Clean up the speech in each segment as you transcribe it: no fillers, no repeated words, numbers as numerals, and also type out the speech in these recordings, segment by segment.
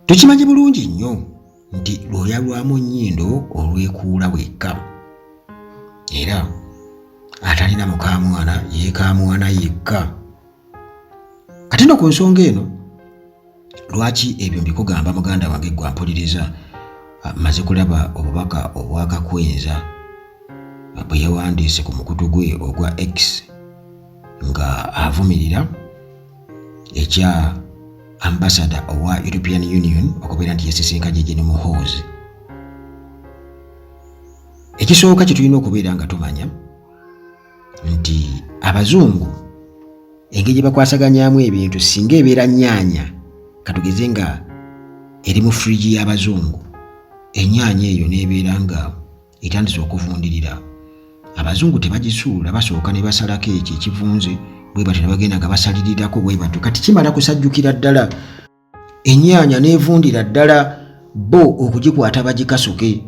Tukimanyi bulungi nnyo nti lwoya lwamu nnyindo olwekuula wekka era atalina mukamwana yeekamwana yekka. Kati no ku nsonga eno lwaki ebyo mbikugamba muganda wange gwe mpuliriza, maze kulaba obubaka obwa Kakwenza bwe yawandiise ku mukutu gwe ogwa X nga avumirira ekya ambassador owa European Union okubeera nti yasisinkanye General Muhoozi. Ekisooka kye tulina okubeera nga tumanya nti abazungu engeri gye bakwasaganyaamu ebintu singa ebeera nnyaanya, katugeze nga eri mu fridge y'abazungu, ennyaanya eyo n'ebeera nga etandise okuvundirira, abazungu tebagisuula, basooka ne basalako ekyo ekivunze bwe batyo ne bagenda nga basalirirako bwe batyo. Kati kimala kusajjukira ddala ennyaanya n'evundira ddala, bo okugikwata bagikasuke.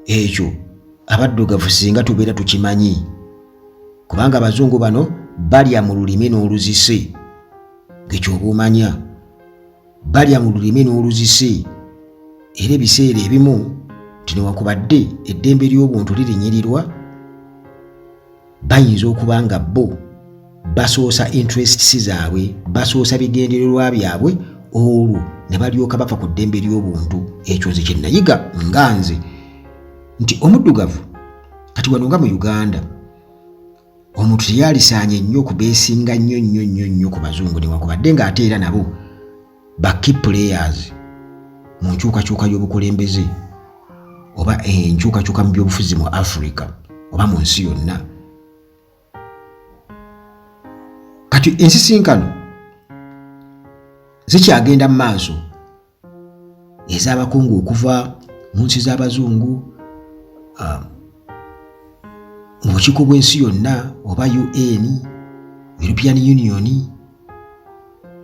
Ekyo abaddugavu singa tubeera tukimanyi, kubanga abazungu bano balya mu lulimi n'oluzise, ng'ekyo oba omanya balya mu lulimi n'oluzise. Era ebiseera ebimu tinewakubadde eddembe ly'obuntu lirinyirirwa, bayinza okuba nga bo basoosa interests zaabwe, basoosa bigendererwa byabwe, olwo ne balyoka bava ku ddembe ly'obuntu. Ekyo nze kye nayiga nga nze nti omuddugavu kati wano nga mu Uganda omuntu teyalisaanye nnyo okubeesinga nnyo ku bazungu, newakubadde ng'ate era nabo ba key players mu nkyukakyuka y'obukulembeze oba enkyukakyuka mu byobufuzi mu Africa oba mu nsi yonna. Kati ensisinkano zikyagenda mu maaso ez'abakungu okuva mu nsi z'abazungu, mu bukiiko bw'ensi yonna oba UN, European Union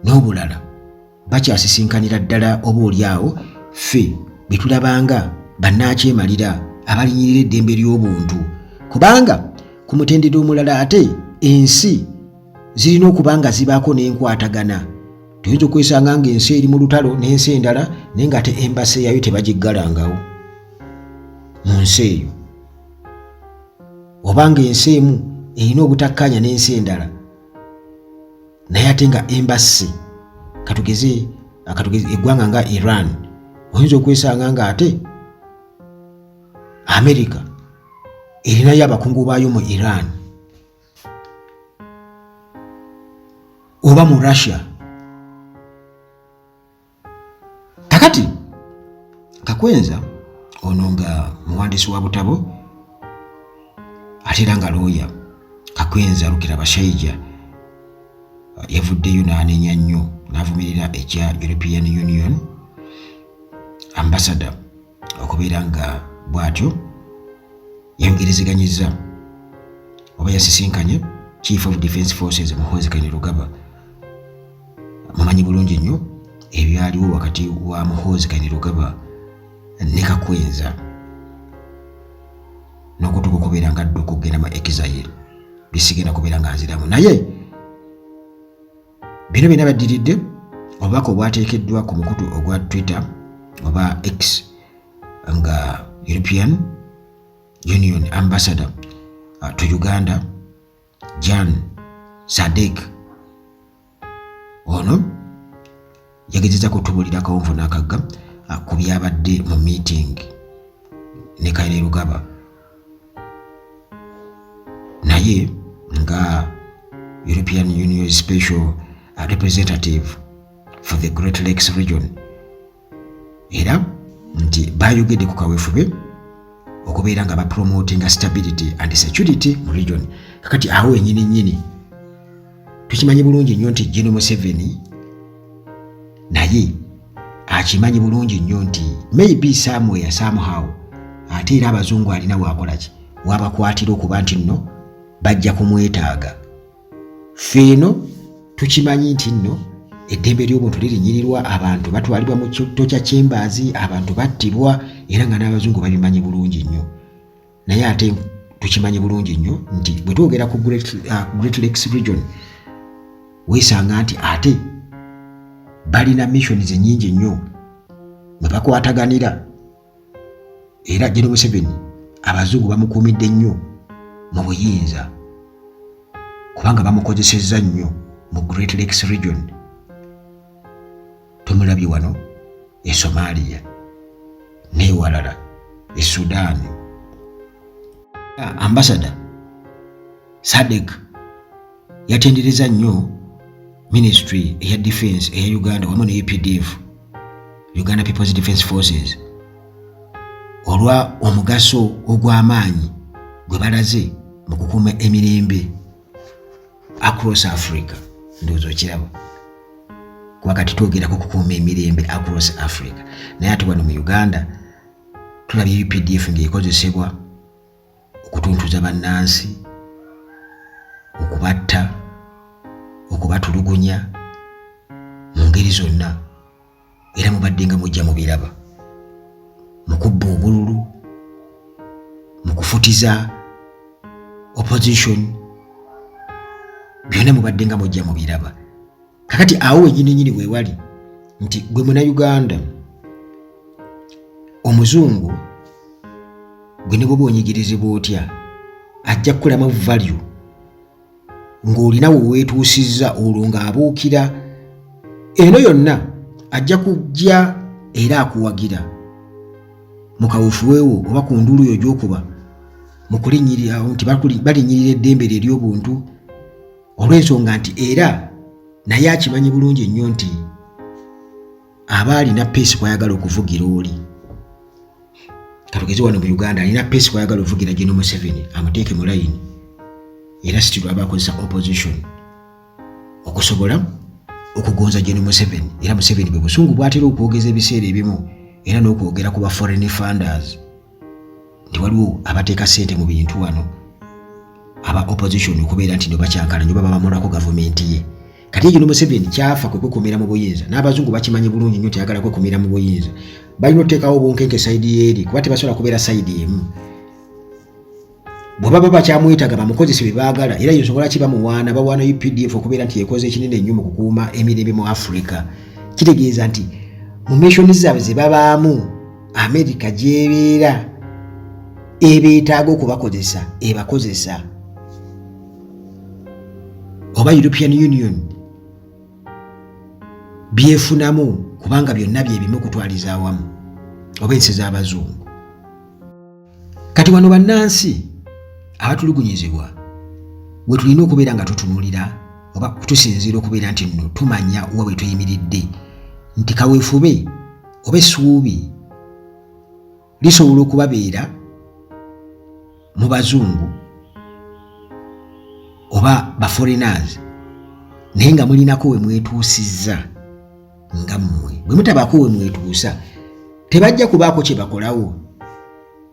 n'obulala bakyasisinkanira ddala oba oliawo ffe be tulabanga bannakyemalira abalinyirira eddembe ly'obuntu, kubanga ku mutendera omulala ate ensi zirina okuba nga zibaako n'enkwatagana. Tuyinza okwesanga ng'ensi eri mu lutalo n'ensi endala naye ng'ate embasi yayo tebagiggalangawo mu nsi eyo, oba ng'ensi emu erina obutakkaanya n'ensi endala naye ate nga embasi katugeze eggwanga nga Iran, oyinza okwesanga ng'ate America erinayo abakungu baayo mu Iran oba mu Russia. Kakati Kakwenza ono nga muwandiisi wa butabo ate era nga looya, Kakwenza Rukirabashaija yavuddeyo n'anenya nnyo n'avumirira ekya European Union ambassador okubeera nga bw'atyo yayogerezeganyizza oba yasisinkanye Chief of Defence Forces Muhoozi Kainerugaba. Mumanyi bulungi nnyo ebyaliwo wakati wa Muhoozi Kainerugaba ne Kakwenza n'okutuuka okubeera nga adduka okugenda mu exile, bisigenda kubeera nga nziramu. Naye bino byonna baddiridde obubaka obwateekeddwa ku mukutu ogwa Twitter oba X nga European Union Ambassador to Uganda Jan Sadek ono yagezeza kutubulira kawonvu n'akagga ku byabadde mu meeting ne Kainerugaba, naye nga European Union Special Representative for the Great Lakes region, era nti bayogedde ku kaweefube okubeera nga bapromotinga stability and security mu region. Kakati awo ennyini tukimanyi bulungi nnyo nti General Museveni naye akimanyi bulungi nnyo nti maybe somewhere somehow ate era abazungu alina waakolaki wabakwatira okuba nti nno bajja kumwetaaga. Feeno tukimanyi nti nno eddembe ly'obuntu lirinyirirwa, abantu batwalibwa mu kyoto kya Chambers, abantu battibwa, era nga n'abazungu babimanyi bulungi nnyo. Naye ate tukimanyi bulungi nnyo nti bwe twogera ku Great Lakes region weesanga nti ate balina missions ennyingi nnyo mwe bakwataganira. Era General Museveni abazungu bamukuumidde nnyo mu buyinza kubanga bamukozesezza nnyo mu Great Lakes region. Tumulabye wano e Somalia n'ewalala e Sudan. Ambassador Sadek yatendereza nnyo Ministry eya Defense eya Uganda wamu ne UPDF, Uganda People's Defense Forces, olwa omugaso ogw'amaanyi gwe balaze mu kukuuma emirembe across Africa. Ndowooza okiraba kuba kati twogera ku kukuuma emirembe across Africa, naye ate wano mu Uganda tulabye UPDF ng'ekozesebwa okutuntuza bannansi, okubatta, okubatulugunya mu ngeri zonna, era mubadde nga mujja mubiraba mu kubba obululu, mu kufutiza opposition, byonna mubadde nga mujja mubiraba. Kakati awo wenyini weewali nti gwe Munnayuganda omuzungu gwe ne bwoba onyigirizibwa otya ajja kukolamu value ng'olinawo weetuusizza olwo ng'abuukira eno yonna ajja kujja era akuwagira mu kawufuweewo oba ku ndulu yo gy'okuba mu kulinnyirira nti balinnyirira eddembe lye ery'obuntu olw'ensonga nti era naye akimanyi bulungi ennyo nti aba alina peesi kwayagala okuvugira oli. Katugeze wano mu Uganda alina peesi kwayagala okuvugira General Museveni amuteeke mu layini, era si lwaba akozesa opposition okusobola okugonza General Museveni. Era Museveni bwe busungu bw'atera okwogeza ebiseera ebimu era n'okwogera ku ba foreign funders nti waliwo abateeka ssente mu bintu wano aba opposition okubeera nti nebakyankala nyo baba bamulako gavumenti ye. Kati General Museveni kyafa kwe kwekumira mu buyinza, n'abazungu bakimanyi bulungi nnyo teyagala kwekumira mu buyinza. Balina oteekawo obunkenke sayidi eri kuba tebasobola kubeera sayidi emu. Bwe baba bakyamwetaaga bamukozese bye baagala, era y'ensonga lwaki bamuwaana UPDF okubeera nti yekoze ekinene ennyo mu kukuuma emirembe mu Africa. Kitegeeza nti mu missioni zaabwe ze babaamu America gy'ebeera ebeetaaga okubakozesa ebakozesa, oba European Union byefunamu kubanga byonna bye bimu kutwaliza awamu oba ensi z'abazungu. Kati wano bannansi abatulugunyizibwa we tulina okubeera nga tutunulira oba tusinziira okubeera nti nno tumanya wa we tuyimiridde nti kaweefube oba essuubi lisobola okubabeera mu bazungu oba ba foreigners naye nga mulinako we mwetuusizza nga mmwe. Bwe mutabaako we mwetuusa tebajja kubaako kye bakolawo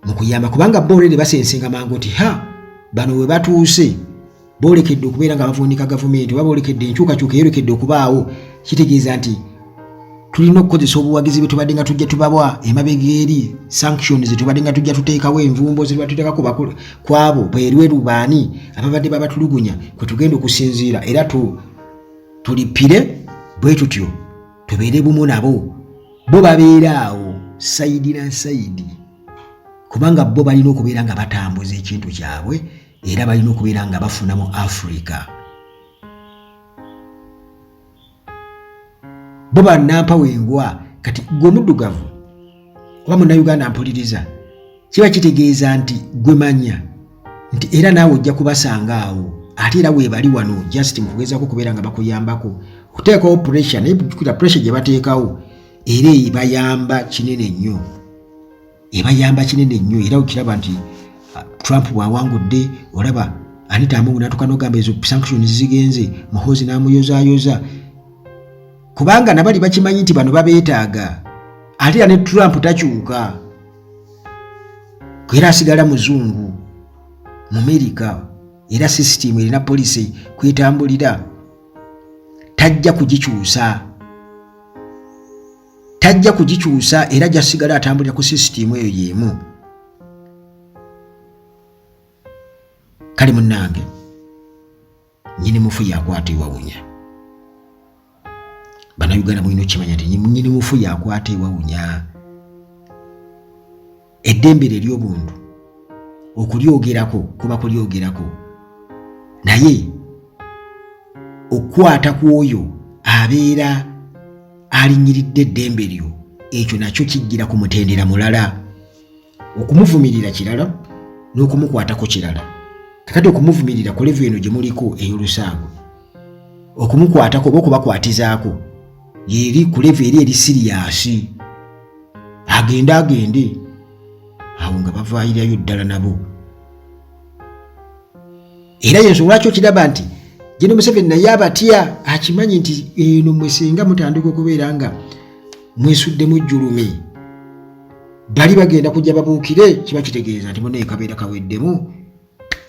mu kuyamba kubanga boolere basensenga mangu nti bano we batuuse boolekedde okubeera nga bavuunika gavumenti oba boolekedde enkyukakyuka eyolekedde okubaawo. Kitegeeza nti tulina okukozesa obuwagizi bwe tubadde nga tujja tubabwa emabega eri sanctions ze tubadde nga tujja tuteekawo envumbo ze tuteekako kwabo bwerweru baani ababadde babatulugunya kwe tugenda okusinziira era tulipire bwe tutyo tubeere bumu nabo. Bo babeera awo sayidi na sayidi kubanga bo balina okubeera nga batambuza ekintu kyabwe era balina okubeera nga bafunamu Africa. Bo bannampa wengwa. Kati gwe muddugavu oba Munnayuganda mpuliriza, kiba kitegeeza nti gwe manya nti era naawe ojja kubasanga awo ate era weebali wano just mu kugezaako kubeera nga bakuyambako okuteekawo pressure. Naye kujjukira pressure gye bateekawo era ebayamba kinene nnyo, ebayamba kinene nnyo. Era okiraba nti Trump bw'awangudde olaba Anita Amungu n'atuuka n'ogamba ezo sanctions zigenze, Muhoozi n'amuyozaayoza kubanga nabali bakimanyi nti bano babeetaaga. Ate ne Trump takyuka era asigala muzungu mu America era system erina policy kwetambulira, tajja kugikyusa era jasigala atambulira ku system eyo yemu. Kale munnange nyini mufu yakwata ewawunya. Bannayuganda mulina okukimanya nti nyini mufu yakwata ewawunya. eddembe ly'obuntu okulyogerako kuba kulyogerako, naye okukwata ku oyo abeera alinyiridde eddembe lyo, ekyo nakyo kijjira kumutendera mulala. Okumuvumirira kirala n'okumukwatako kirala. Kakati okumuvumirira ku level eno gye muliko ey'olusango, okumukwatako oba okubakwatizaako yeri ku level eri siriyasi, agende awo nga bavaayirayo ddala nabo. Era y'ensonga lwaki okiraba nti General Museveni naye abatya, akimanyi nti eno mmwe singa mutandika okubeera nga mwesuddemu jjulumi, bali bagenda kujja babuukire, kiba kitegeeza nti munaye kabeera kaweddemu,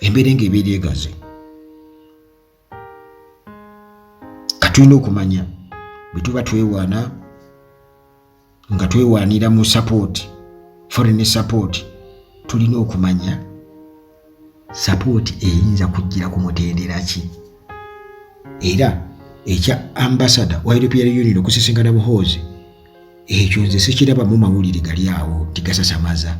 embeera ng'ebeera egaze. Katulina okumanya bwe tuba twewaana nga twewaanira mu support, foreign support, tulina okumanya support eyinza kujjira ku mutendera ki. Era ekya ambassador wa European Union okusisinkana Muhoozi, ekyo nze sikiraba mu mawulire gali awo tigasasamaza.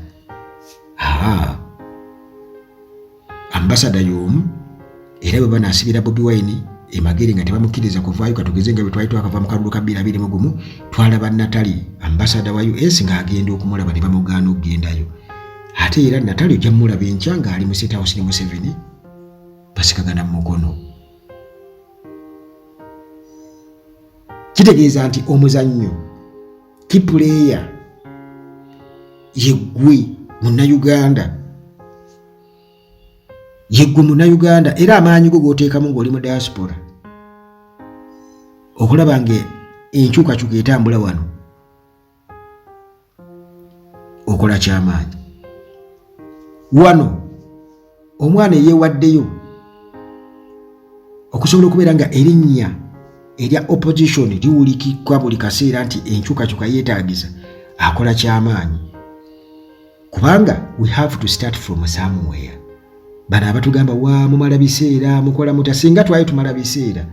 Ambassador y'omu, era bwe banaasibira Bobi Wine emagere nga tebamukkiriza kuvaayo, katugeze nga bwe twali twakava mu kalulu ka 2021 twalaba Natali ambassador wa US ng'agenda okumulaba ne bamugaana okugendayo. Ate era Natali ojja mulaba enkya ng'ali mu State House ne Museveni basikagana mu mukono. Kitegeeza nti omuzannyo key player yeggwe Munnayuganda, era amaanyi go g'oteekamu ng'oli mu diaspora okulaba nga enkyukakyuka etambula wano, okola kyamaanyi. Wano omwana eyeewaddeyo okusobola okubeera nga erinnya erya opposition liwulikikwa buli kaseera nti enkyukakyuka yeetaagisa, akola kyamaanyi. Kubanga we have to start from somewhere. Bano abatugamba mumala biseera mukola muta, singa twali tumala biseera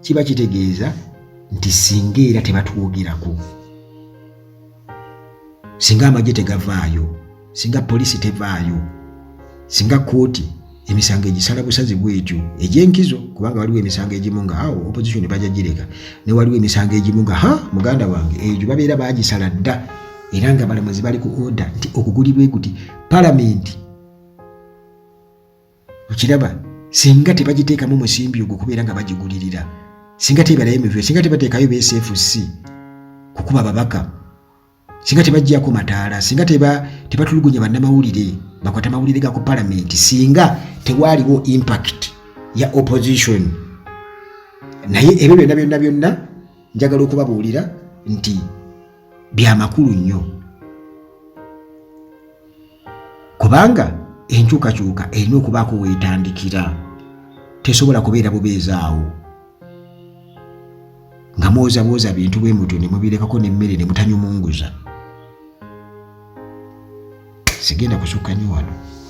kiba kitegeeza nti singa era tebatwogerako, singa amagye tegavaayo, singa poliisi tevaayo, singa kooti emisango egisala busazi bwetyo egy'enkizo, kubanga waliwo emisango egimu nga awo opposition bajja gireka, ne waliwo emisango egimu nga muganda wange egyo babeera baagisala dda, era nga balamuzi bali ku order nti okugulibwe guti palamenti. Okiraba singa tebagiteekamu musimbi ogwo kubeera nga bagigulirira, singa tebalayo emivyo, singa tebateekayo BSFC kukuba babaka, singa tebajjako mataala, singa tebatulugunya bannamawulire bakwata mawulire ga ku palamenti, singa tewaaliwo impact ya opposition. Naye ebyo byonna njagala okubabuulira nti bya makulu nnyo, kubanga enkyukakyuka erina okubaako weetandikira, tesobola kubeera bubeezaawo nga mwozabwoza bintu bwe mutyo ne mubirekako n'emmere ne mutanyumunguza. Sigenda kusukka nnyo wano.